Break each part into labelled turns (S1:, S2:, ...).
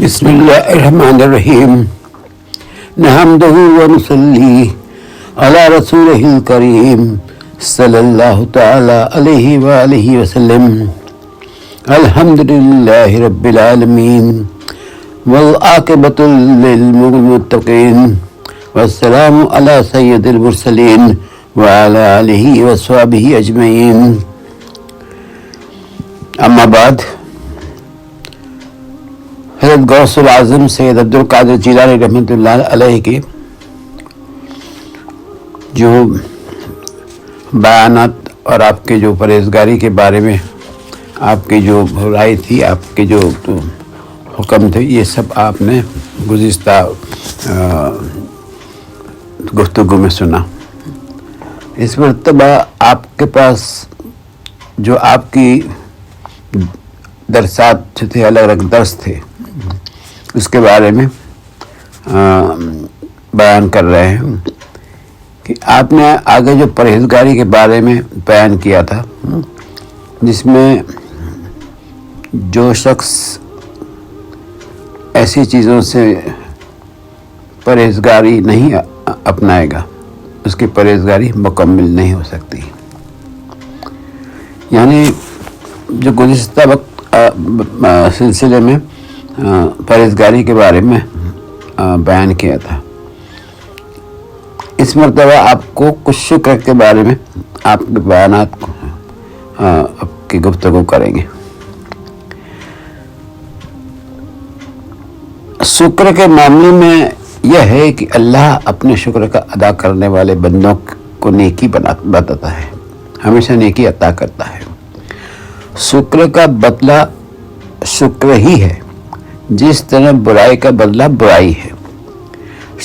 S1: بسم اللہ الرحمن الرحیم نحمدہ ونصلی علی رسولہ الکریم صلی اللہ تعالی علیہ وآلہ وسلم الحمدللہ رب العالمین والعاقبۃ للمتقین والسلام علی سید المرسلین وعلی آلہ وصحبہ اجمعین اما بعد، حضرت غوث العظم سید عبدالقادر جیلانی رحمۃ اللہ علیہ کے جو بیانات اور آپ کے جو پرہیزگاری کے بارے میں آپ کی جو رائے تھی، آپ کے جو حکم تھے، یہ سب آپ نے گزشتہ گفتگو میں سنا۔ اس مرتبہ آپ کے پاس جو آپ کی درسات جو تھے، الگ الگ درس تھے، اس کے بارے میں بیان کر رہے ہیں کہ آپ نے آگے جو پرہیزگاری کے بارے میں بیان کیا تھا، جس میں جو شخص ایسی چیزوں سے پرہیزگاری نہیں اپنائے گا، اس کی پرہیزگاری مکمل نہیں ہو سکتی۔ یعنی جو گزشتہ وقت سلسلے میں پرہیزگاری کے بارے میں بیان کیا تھا، اس مرتبہ آپ کو کچھ شکر کے بارے میں آپ کے بیانات کی گفتگو کریں گے۔ شکر کے معاملے میں یہ ہے کہ اللہ اپنے شکر کا ادا کرنے والے بندوں کو نیکی بتاتا ہے، ہمیشہ نیکی عطا کرتا ہے۔ شکر کا بدلہ شکر ہی ہے، جس طرح برائی کا بدلہ برائی ہے۔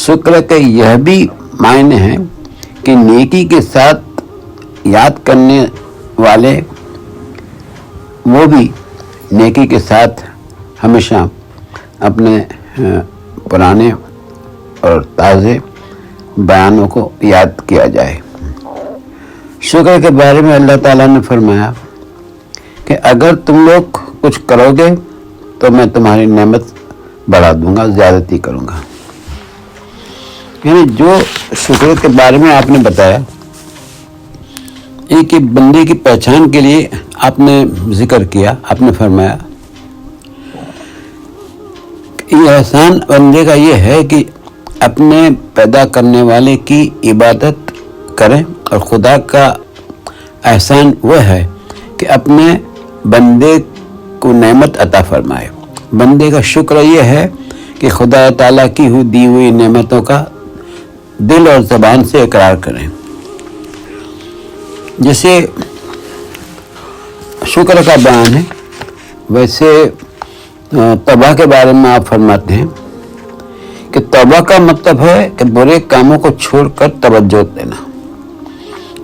S1: شکر کے یہ بھی معنی ہے کہ نیکی کے ساتھ یاد کرنے والے وہ بھی نیکی کے ساتھ ہمیشہ اپنے پرانے اور تازے بیانوں کو یاد کیا جائے۔ شکر کے بارے میں اللہ تعالیٰ نے فرمایا کہ اگر تم لوگ کچھ کرو گے تو میں تمہاری نعمت بڑھا دوں گا، زیادتی کروں گا۔ یعنی جو شکر کے بارے میں آپ نے بتایا، ایک بندے کی پہچان کے لیے آپ نے ذکر کیا، آپ نے فرمایا کہ یہ احسان بندے کا یہ ہے کہ اپنے پیدا کرنے والے کی عبادت کریں، اور خدا کا احسان وہ ہے کہ اپنے بندے کو نعمت عطا فرمائے۔ بندے کا شکر یہ ہے کہ خدا تعالیٰ کی دی ہوئی نعمتوں کا دل اور زبان سے اقرار کریں۔ جیسے شکر کا بیان ہے، ویسے توبہ کے بارے میں آپ فرماتے ہیں کہ توبہ کا مطلب ہے کہ برے کاموں کو چھوڑ کر توجہ دینا۔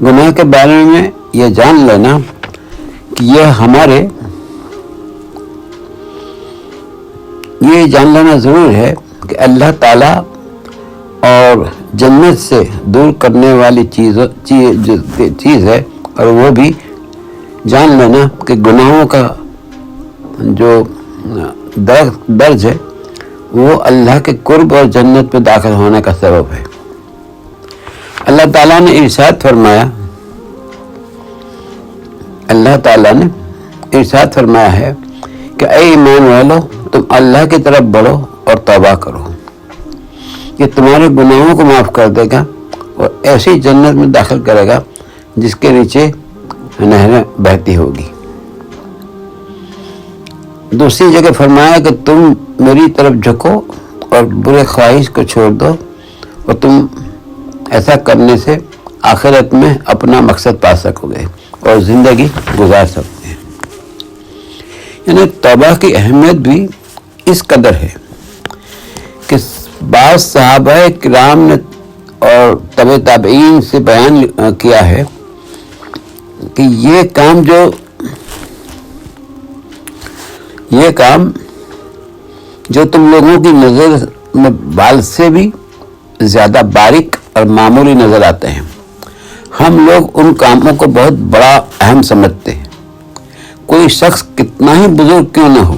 S1: گناہ کے بارے میں یہ جان لینا کہ یہ جان لینا ضرور ہے کہ اللہ تعالیٰ اور جنت سے دور کرنے والی چیز ہے، اور وہ بھی جان لینا کہ گناہوں کا جو درج ہے وہ اللہ کے قرب اور جنت میں داخل ہونے کا سبب ہے۔ اللہ تعالیٰ نے ارشاد فرمایا ہے کہ اے ایمان والو، تم اللہ کی طرف بڑھو اور توبہ کرو، یہ تمہارے گناہوں کو معاف کر دے گا اور ایسی جنت میں داخل کرے گا جس کے نیچے نہریں بہتی ہوگی۔ دوسری جگہ فرمایا کہ تم میری طرف جھکو اور برے خواہش کو چھوڑ دو، اور تم ایسا کرنے سے آخرت میں اپنا مقصد پا سکو گے اور زندگی گزار سکتے ہیں۔ یعنی توبہ کی اہمیت بھی اس قدر ہے کہ بعض صحابہ کرام نے اور تبع تابعین سے بیان کیا ہے کہ یہ کام جو تم لوگوں کی نظر میں بال سے بھی زیادہ باریک اور معمولی نظر آتے ہیں، ہم لوگ ان کاموں کو بہت بڑا اہم سمجھتے ہیں۔ کوئی شخص کتنا ہی بزرگ کیوں نہ ہو،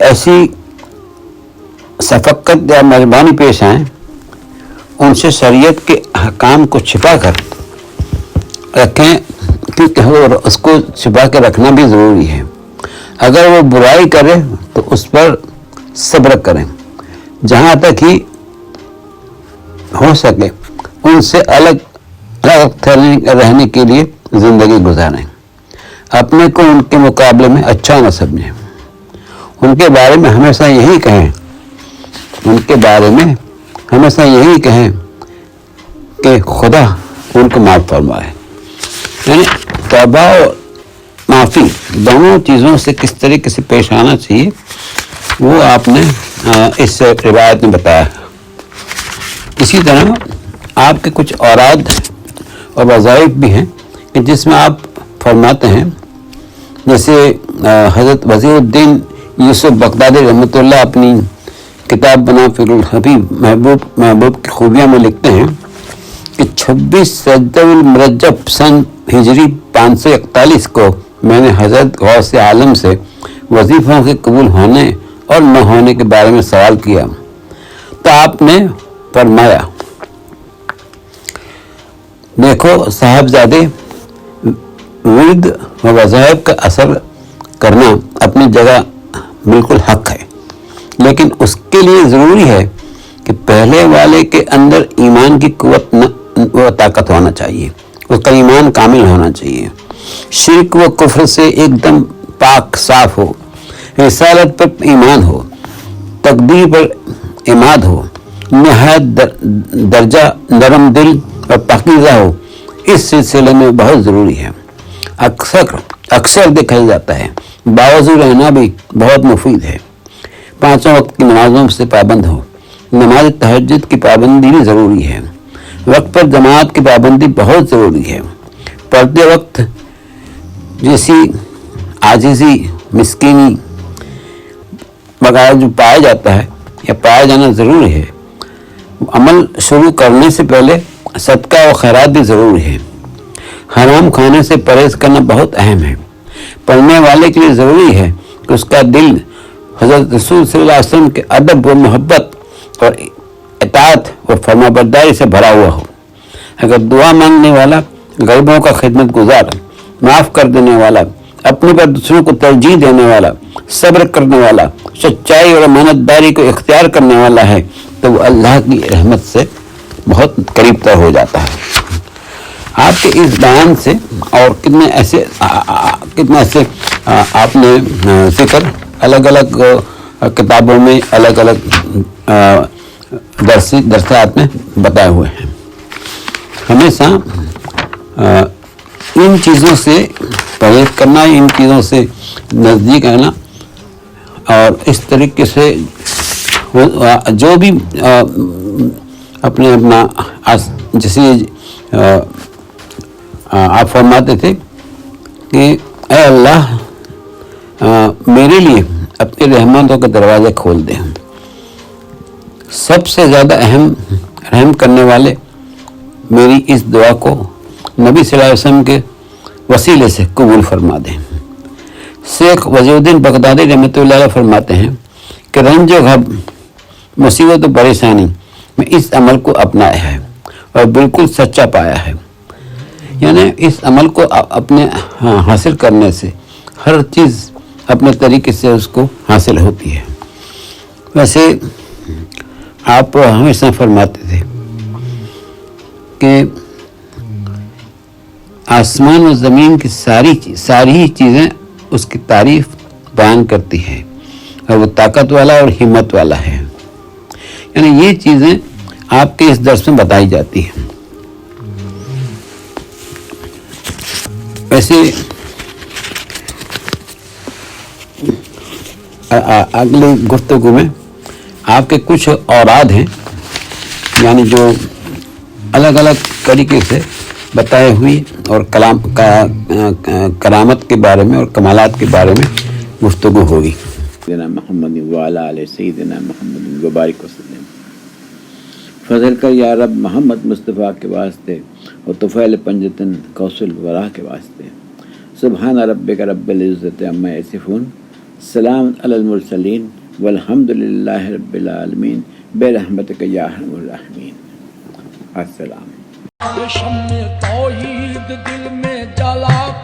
S1: ایسی شفقت یا مہربانی پیش آئیں، ان سے شریعت کے احکام کو چھپا کر رکھیں، کیونکہ وہ اس کو چھپا کے رکھنا بھی ضروری ہے۔ اگر وہ برائی کرے تو اس پر صبر کریں، جہاں تک ہی ہو سکے ان سے الگ رہنے کے لیے زندگی گزاریں۔ اپنے کو ان کے مقابلے میں اچھا نہ سمجھیں، ان کے بارے میں ہمیشہ یہی کہیں کہ خدا ان کو معاف فرمائے۔ یعنی توبہ اور معافی دونوں چیزوں سے کس طریقے سے پیش آنا چاہیے وہ آپ نے اس روایت میں بتایا ہے۔ اسی طرح آپ کے کچھ اوراد اور وظائف بھی ہیں کہ جس میں آپ فرماتے ہیں، جیسے حضرت وزیر الدین یوسف بغدادی رحمۃ اللہ اپنی کتاب بنا فکر الحبیب محبوب کی خوبیاں میں لکھتے ہیں کہ 26 رجب المرجب سن ہجری 541 کو میں نے حضرت غوث عالم سے وظیفوں کے قبول ہونے اور نہ ہونے کے بارے میں سوال کیا تو آپ نے فرمایا، دیکھو صاحبزادے، ورد و وظائف کا اثر کرنا اپنی جگہ بالکل حق ہے، لیکن اس کے لیے ضروری ہے کہ پہلے والے کے اندر ایمان کی قوت و طاقت ہونا چاہیے، اس کا ایمان کامل ہونا چاہیے، شرک و کفر سے ایک دم پاک صاف ہو، رسالت پر ایمان ہو، تقدیر پر اعتماد ہو، نہایت درجہ نرم دل اور پاکیزہ ہو۔ اس سلسلے میں بہت ضروری ہے، اکثر دیکھا جاتا ہے باوضو رہنا بھی بہت مفید ہے۔ 5 وقت کی نمازوں سے پابند ہو، نماز تہجد کی پابندی بھی ضروری ہے، وقت پر جماعت کی پابندی بہت ضروری ہے، پڑھتے وقت جیسی عاجزی مسکینی وغیرہ جو پایا جاتا ہے یا پایا جانا ضروری ہے، عمل شروع کرنے سے پہلے صدقہ و خیرات بھی ضروری ہے، حرام کھانے سے پرہیز کرنا بہت اہم ہے، پڑھنے والے کے لیے ضروری ہے کہ اس کا دل حضرت رسول صلی اللہ علیہ وسلم کے ادب و محبت اور اطاعت و فرما برداری سے بھرا ہوا ہو۔ اگر دعا مانگنے والا، غریبوں کا خدمت گزار، معاف کر دینے والا، اپنے پر دوسروں کو ترجیح دینے والا، صبر کرنے والا، سچائی اور امانت داری کو اختیار کرنے والا ہے تو وہ اللہ کی رحمت سے بہت قریب تر ہو جاتا ہے۔ آپ کے اس بیان سے اور کتنے ایسے آپ نے ذکر الگ الگ کتابوں میں الگ الگ درسات میں بتائے ہوئے ہیں۔ ہمیشہ ان چیزوں سے پرہیز کرنا، ان چیزوں سے نزدیک آنا، اور اس طریقے سے جو بھی اپنا جیسے آپ فرماتے تھے کہ اے اللہ میرے لیے اپنے رحمتوں کے دروازے کھول دیں۔ سب سے زیادہ رحم کرنے والے میری اس دعا کو نبی صلی اللہ علیہ وسلم کے وسیلے سے قبول فرما دیں۔ شیخ وزیر الدین بغدادی رحمۃ اللہ علیہ فرماتے ہیں کہ رنج و غم، مصیبت و پریشانی میں اس عمل کو اپنایا ہے اور بالکل سچا پایا ہے۔ یعنی اس عمل کو اپنے حاصل کرنے سے ہر چیز اپنے طریقے سے اس کو حاصل ہوتی ہے۔ ویسے آپ ہمیشہ فرماتے تھے کہ آسمان و زمین کی ساری چیزیں اس کی تعریف بیان کرتی ہے اور وہ طاقت والا اور ہمت والا ہے۔ یعنی یہ چیزیں آپ کے اس درس میں بتائی جاتی ہیں۔ ویسے اگلے گفتگو میں آپ کے کچھ اوراد ہیں، یعنی جو الگ الگ طریقے سے بتائے ہوئی اور کرامت کے بارے میں اور کمالات کے بارے میں گفتگو ہوگی۔ سیدنا محمد وعلی آلہ سیدنا محمد وبارک وسلم۔ فضل کر یا رب محمد مصطفیٰ کے واسطے اور طفیل پنجتن کوثل ورا کے واسطے۔ سبحان ربک رب العزت عما یصفون، سلام علی المرسلین والحمد للہ رب العالمین برحمتک یا ارحم الراحمین۔ السلام۔
S2: شمع توحید دل میں جلا